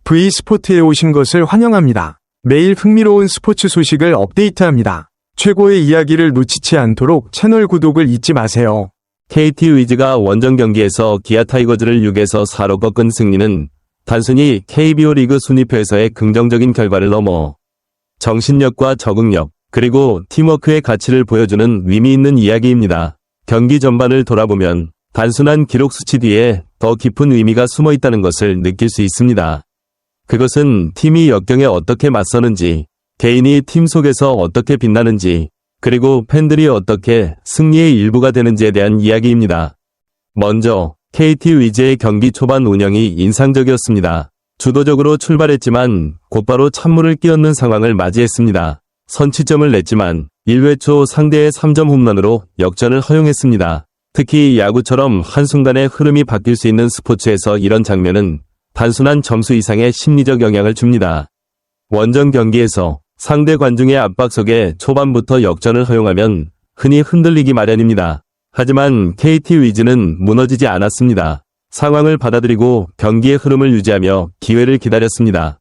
V스포트에 오신 것을 환영합니다. 매일 흥미로운 스포츠 소식을 업데이트합니다. 최고의 이야기를 놓치지 않도록 채널 구독을 잊지 마세요. KT 위즈가 원정 경기에서 기아 타이거즈를 6에서 4로 꺾은 승리는 단순히 KBO 리그 순위표에서의 긍정적인 결과를 넘어 정신력과 적응력, 그리고 팀워크의 가치를 보여주는 의미 있는 이야기입니다. 경기 전반을 돌아보면 단순한 기록 수치 뒤에 더 깊은 의미가 숨어 있다는 것을 느낄 수 있습니다. 그것은 팀이 역경에 어떻게 맞서는지, 개인이 팀 속에서 어떻게 빛나는지, 그리고 팬들이 어떻게 승리의 일부가 되는지에 대한 이야기입니다. 먼저 KT 위즈의 경기 초반 운영이 인상적이었습니다. 주도적으로 출발했지만 곧바로 찬물을 끼얹는 상황을 맞이했습니다. 선취점을 냈지만 1회 초 상대의 3점 홈런으로 역전을 허용했습니다. 특히 야구처럼 한순간에 흐름이 바뀔 수 있는 스포츠에서 이런 장면은 단순한 점수 이상의 심리적 영향을 줍니다. 원정 경기에서 상대 관중의 압박 속에 초반부터 역전을 허용하면 흔히 흔들리기 마련입니다. 하지만 KT 위즈는 무너지지 않았습니다. 상황을 받아들이고 경기의 흐름을 유지하며 기회를 기다렸습니다.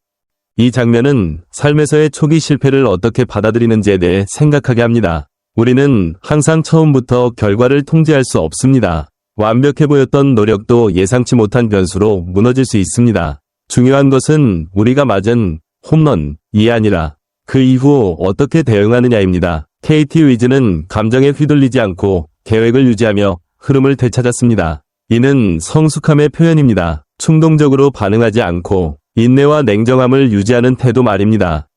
이 장면은 삶에서의 초기 실패를 어떻게 받아들이는지에 대해 생각하게 합니다. 우리는 항상 처음부터 결과를 통제할 수 없습니다. 완벽해 보였던 노력도 예상치 못한 변수로 무너질 수 있습니다. 중요한 것은 우리가 맞은 홈런이 아니라 그 이후 어떻게 대응하느냐입니다. KT 위즈는 감정에 휘둘리지 않고 계획을 유지하며 흐름을 되찾았습니다. 이는 성숙함의 표현입니다. 충동적으로 반응하지 않고 인내와 냉정함을 유지하는 태도 말입니다.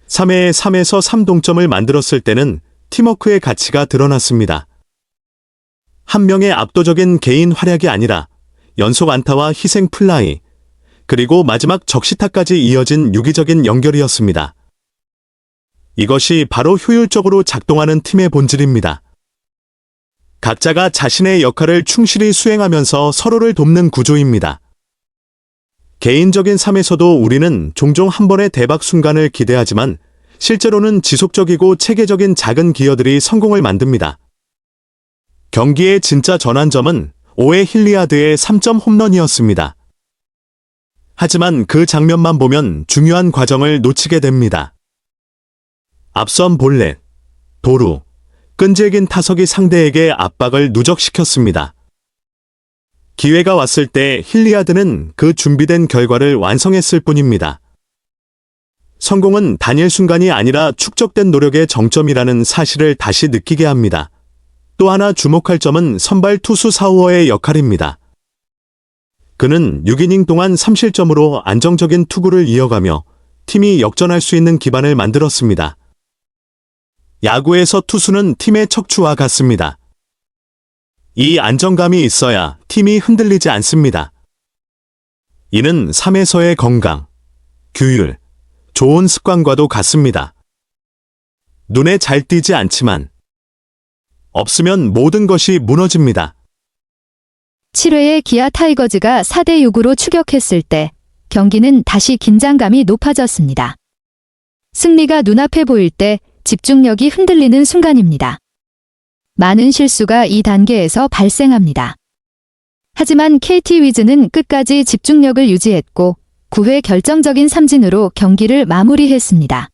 3회에 3에서 3동점을 만들었을 때는 팀워크의 가치가 드러났습니다. 한 명의 압도적인 개인 활약이 아니라 연속 안타와 희생 플라이, 그리고 마지막 적시타까지 이어진 유기적인 연결이었습니다. 이것이 바로 효율적으로 작동하는 팀의 본질입니다. 각자가 자신의 역할을 충실히 수행하면서 서로를 돕는 구조입니다. 개인적인 삶에서도 우리는 종종 한 번의 대박 순간을 기대하지만 실제로는 지속적이고 체계적인 작은 기여들이 성공을 만듭니다. 경기의 진짜 전환점은 5회 힐리아드의 3점 홈런이었습니다. 하지만 그 장면만 보면 중요한 과정을 놓치게 됩니다. 앞선 볼넷, 도루, 끈질긴 타석이 상대에게 압박을 누적시켰습니다. 기회가 왔을 때 힐리아드는 그 준비된 결과를 완성했을 뿐입니다. 성공은 단일 순간이 아니라 축적된 노력의 정점이라는 사실을 다시 느끼게 합니다. 또 하나 주목할 점은 선발 투수 사우어의 역할입니다. 그는 6이닝 동안 3실점으로 안정적인 투구를 이어가며 팀이 역전할 수 있는 기반을 만들었습니다. 야구에서 투수는 팀의 척추와 같습니다. 이 안정감이 있어야 팀이 흔들리지 않습니다. 이는 삶에서의 건강, 규율, 좋은 습관과도 같습니다. 눈에 잘 띄지 않지만 없으면 모든 것이 무너집니다. 7회에 기아 타이거즈가 4대6으로 추격했을 때 경기는 다시 긴장감이 높아졌습니다. 승리가 눈앞에 보일 때 집중력이 흔들리는 순간입니다. 많은 실수가 이 단계에서 발생합니다. 하지만 KT 위즈는 끝까지 집중력을 유지했고 9회 결정적인 삼진으로 경기를 마무리했습니다.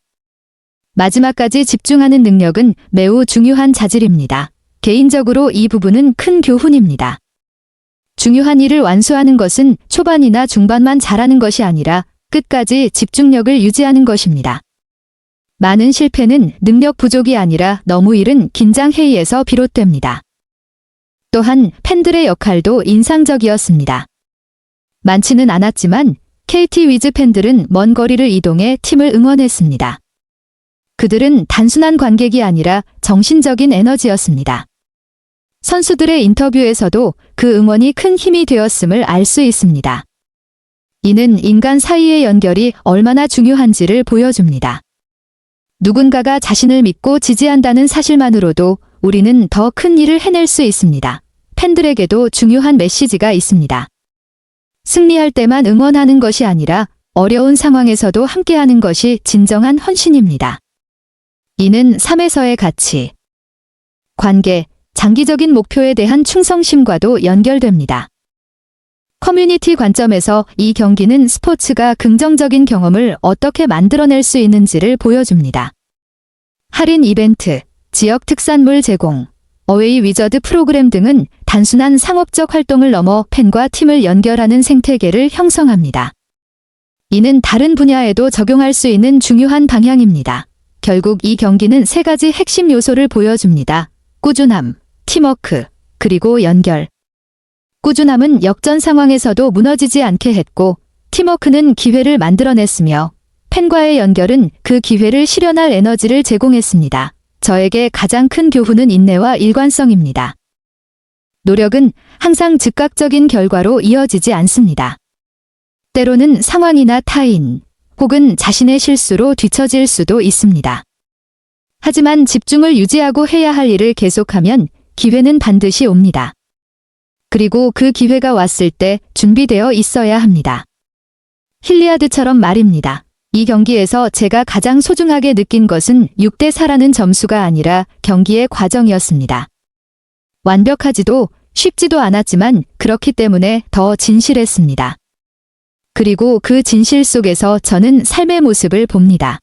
마지막까지 집중하는 능력은 매우 중요한 자질입니다. 개인적으로 이 부분은 큰 교훈입니다. 중요한 일을 완수하는 것은 초반이나 중반만 잘하는 것이 아니라 끝까지 집중력을 유지하는 것입니다. 많은 실패는 능력 부족이 아니라 너무 이른 긴장 회의에서 비롯됩니다. 또한 팬들의 역할도 인상적이었습니다. 많지는 않았지만 KT 위즈 팬들은 먼 거리를 이동해 팀을 응원했습니다. 그들은 단순한 관객이 아니라 정신적인 에너지였습니다. 선수들의 인터뷰에서도 그 응원이 큰 힘이 되었음을 알 수 있습니다. 이는 인간 사이의 연결이 얼마나 중요한지를 보여줍니다. 누군가가 자신을 믿고 지지한다는 사실만으로도 우리는 더 큰 일을 해낼 수 있습니다. 팬들에게도 중요한 메시지가 있습니다. 승리할 때만 응원하는 것이 아니라 어려운 상황에서도 함께하는 것이 진정한 헌신입니다. 이는 삶에서의 가치, 관계, 장기적인 목표에 대한 충성심과도 연결됩니다. 커뮤니티 관점에서 이 경기는 스포츠가 긍정적인 경험을 어떻게 만들어낼 수 있는지를 보여줍니다. 할인 이벤트, 지역 특산물 제공, 어웨이 위저드 프로그램 등은 단순한 상업적 활동을 넘어 팬과 팀을 연결하는 생태계를 형성합니다. 이는 다른 분야에도 적용할 수 있는 중요한 방향입니다. 결국 이 경기는 세 가지 핵심 요소를 보여줍니다. 꾸준함, 팀워크, 그리고 연결. 꾸준함은 역전 상황에서도 무너지지 않게 했고, 팀워크는 기회를 만들어냈으며, 팬과의 연결은 그 기회를 실현할 에너지를 제공했습니다. 저에게 가장 큰 교훈은 인내와 일관성입니다. 노력은 항상 즉각적인 결과로 이어지지 않습니다. 때로는 상황이나 타인, 혹은 자신의 실수로 뒤처질 수도 있습니다. 하지만 집중을 유지하고 해야 할 일을 계속하면 기회는 반드시 옵니다. 그리고 그 기회가 왔을 때 준비되어 있어야 합니다. 힐리아드처럼 말입니다. 이 경기에서 제가 가장 소중하게 느낀 것은 6대 4라는 점수가 아니라 경기의 과정이었습니다. 완벽하지도 쉽지도 않았지만 그렇기 때문에 더 진실했습니다. 그리고 그 진실 속에서 저는 삶의 모습을 봅니다.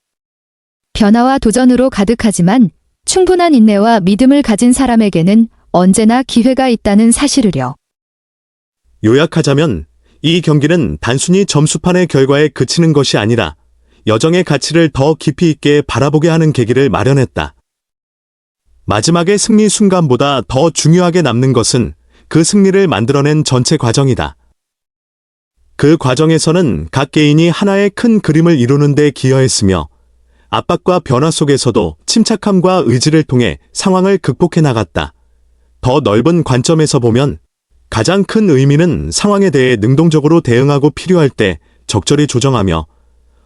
변화와 도전으로 가득하지만 충분한 인내와 믿음을 가진 사람에게는 언제나 기회가 있다는 사실을요. 요약하자면 이 경기는 단순히 점수판의 결과에 그치는 것이 아니라 여정의 가치를 더 깊이 있게 바라보게 하는 계기를 마련했다. 마지막의 승리 순간보다 더 중요하게 남는 것은 그 승리를 만들어낸 전체 과정이다. 그 과정에서는 각 개인이 하나의 큰 그림을 이루는 데 기여했으며 압박과 변화 속에서도 침착함과 의지를 통해 상황을 극복해 나갔다. 더 넓은 관점에서 보면 가장 큰 의미는 상황에 대해 능동적으로 대응하고 필요할 때 적절히 조정하며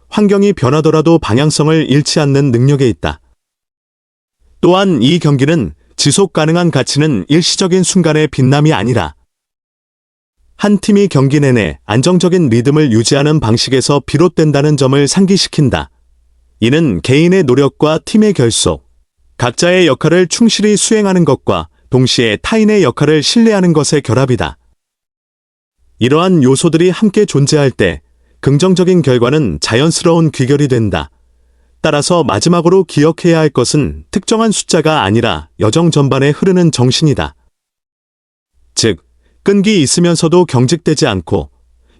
환경이 변하더라도 방향성을 잃지 않는 능력에 있다. 또한 이 경기는 지속 가능한 가치는 일시적인 순간의 빛남이 아니라 한 팀이 경기 내내 안정적인 리듬을 유지하는 방식에서 비롯된다는 점을 상기시킨다. 이는 개인의 노력과 팀의 결속, 각자의 역할을 충실히 수행하는 것과 동시에 타인의 역할을 신뢰하는 것의 결합이다. 이러한 요소들이 함께 존재할 때 긍정적인 결과는 자연스러운 귀결이 된다. 따라서 마지막으로 기억해야 할 것은 특정한 숫자가 아니라 여정 전반에 흐르는 정신이다. 즉, 끈기 있으면서도 경직되지 않고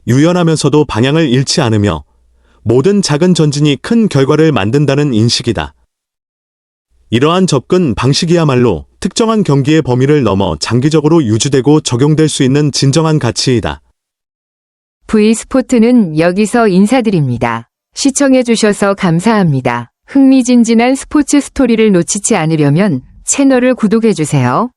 유연하면서도 방향을 잃지 않으며 모든 작은 전진이 큰 결과를 만든다는 인식이다. 이러한 접근 방식이야말로 특정한 경기의 범위를 넘어 장기적으로 유지되고 적용될 수 있는 진정한 가치이다. V스포트는 여기서 인사드립니다. 시청해주셔서 감사합니다. 흥미진진한 스포츠 스토리를 놓치지 않으려면 채널을 구독해주세요.